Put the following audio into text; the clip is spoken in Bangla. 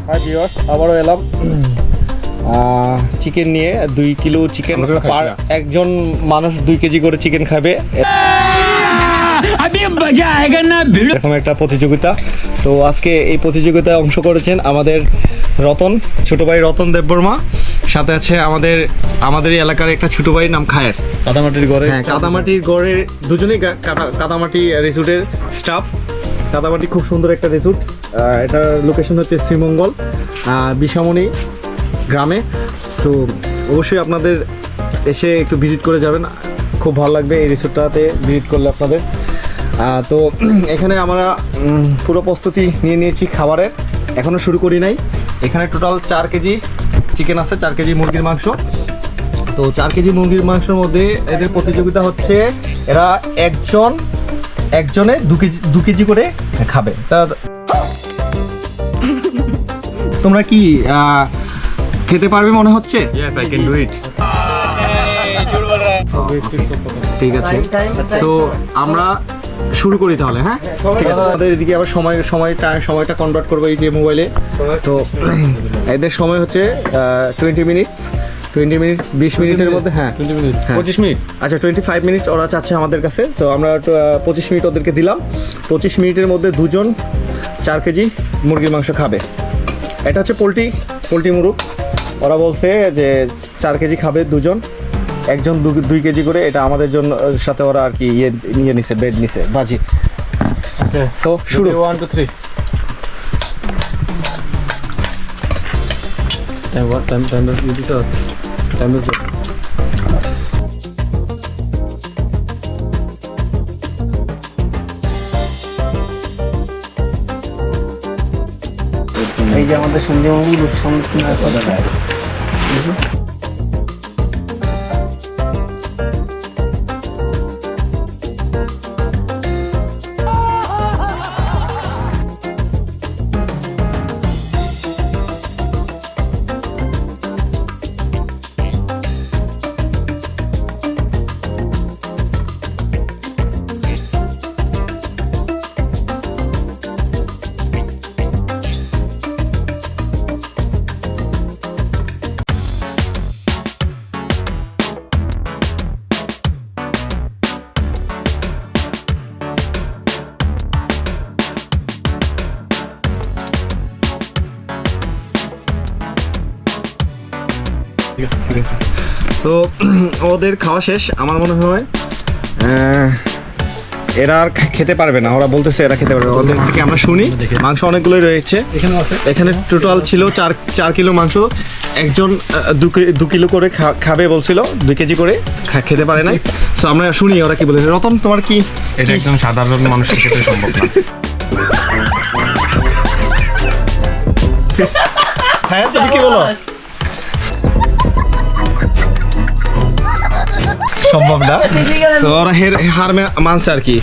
হাই ভিউয়ার্স, আবারও এলাম চিকেন নিয়ে। 2 কিলো চিকেন পার একজন মানুষ 2 কেজি করে চিকেন খাবে, এরকম একটা প্রতিযোগিতা। তো আজকে এই প্রতিযোগিতায় অংশ করেছেন আমাদের রতন, ছোট ভাই রতন দেববর্মা। সাথে আছে আমাদের এলাকার একটা ছোট ভাই নাম খায়ের, কাদামাটির গড়ে। হ্যাঁ, কাদামাটির গড়ে দুজনেই কাদামাটি রিসোর্টের স্টাফ। কাদামাটি খুব সুন্দর একটা রিসোর্ট, এটার লোকেশন হচ্ছে শ্রীমঙ্গল বিশামণি গ্রামে। তো অবশ্যই আপনাদের এসে একটু ভিজিট করে যাবেন, খুব ভালো লাগবে এই রিসোর্টটাতে ভিজিট করলে আপনাদের। তো এখানে আমরা পুরো প্রস্তুতি নিয়ে নিয়েছি খাবারের, এখনও শুরু করি নাই। এখানে টোটাল 4 কেজি চিকেন আছে, 4 কেজি মুরগির মাংস। তো 4 কেজি মুরগির মাংসের মধ্যে এদের প্রতিযোগিতা হচ্ছে, এরা একজনে 2 কেজি করে খাবে। তা তোমরা কি খেতে পারবে মনে হচ্ছে? Yes, I can do it. ঠিক আছে, তো আমরা শুরু করি তাহলে। হ্যাঁ ঠিক আছে, আমাদের এদিকে আবার সময়টা কনভার্ট করবো এই যে মোবাইলে। তো এদের সময় হচ্ছে 20 মিনিট 20 মিনিটের মধ্যে। হ্যাঁ 20 মিনিট, 25 মিনিট। আচ্ছা 25 মিনিট ওরা চাচ্ছে আমাদের কাছে, তো আমরা 25 মিনিট ওদেরকে দিলাম। 25 মিনিটের মধ্যে 2 জন 4 কেজি মুরগির মাংস খাবে। এটা হচ্ছে পোলট্রি মুরগ। ওরা বলছে যে 4 কেজি খাবে 2 জন, একজন 2 কেজি করে। এটা আমাদের জন্য সাথে ওরা আর কি নিয়ে নিছে, বেড নিছে বাজি। সো শুরু 1 2 3 time is এই যে আমাদের সঞ্জীবনী তো ওদের খাওয়া শেষ। আমার মনে হয় এরা আর খেতে পারবে না, ওরা বলতেছে এরা খেতে পারবে। ওদের থেকে আমরা শুনি মাংস অনেকগুলোই রয়েছে এখানে। টোটাল ছিল 4 কিলো মাংস, একজন 2 কিলো করে খাবে বলছিল, 2 কেজি করে খেতে পারে নাই। সো আমরা শুনি ওরা কি বলে। রতন, তোমার কি? এটা একদম সাধারণ মানুষের ক্ষেত্রে সম্ভব না। হ্যাঁ, তুমি কি বলো? সম্ভব না, তো ওরা হার মানছে আর কি।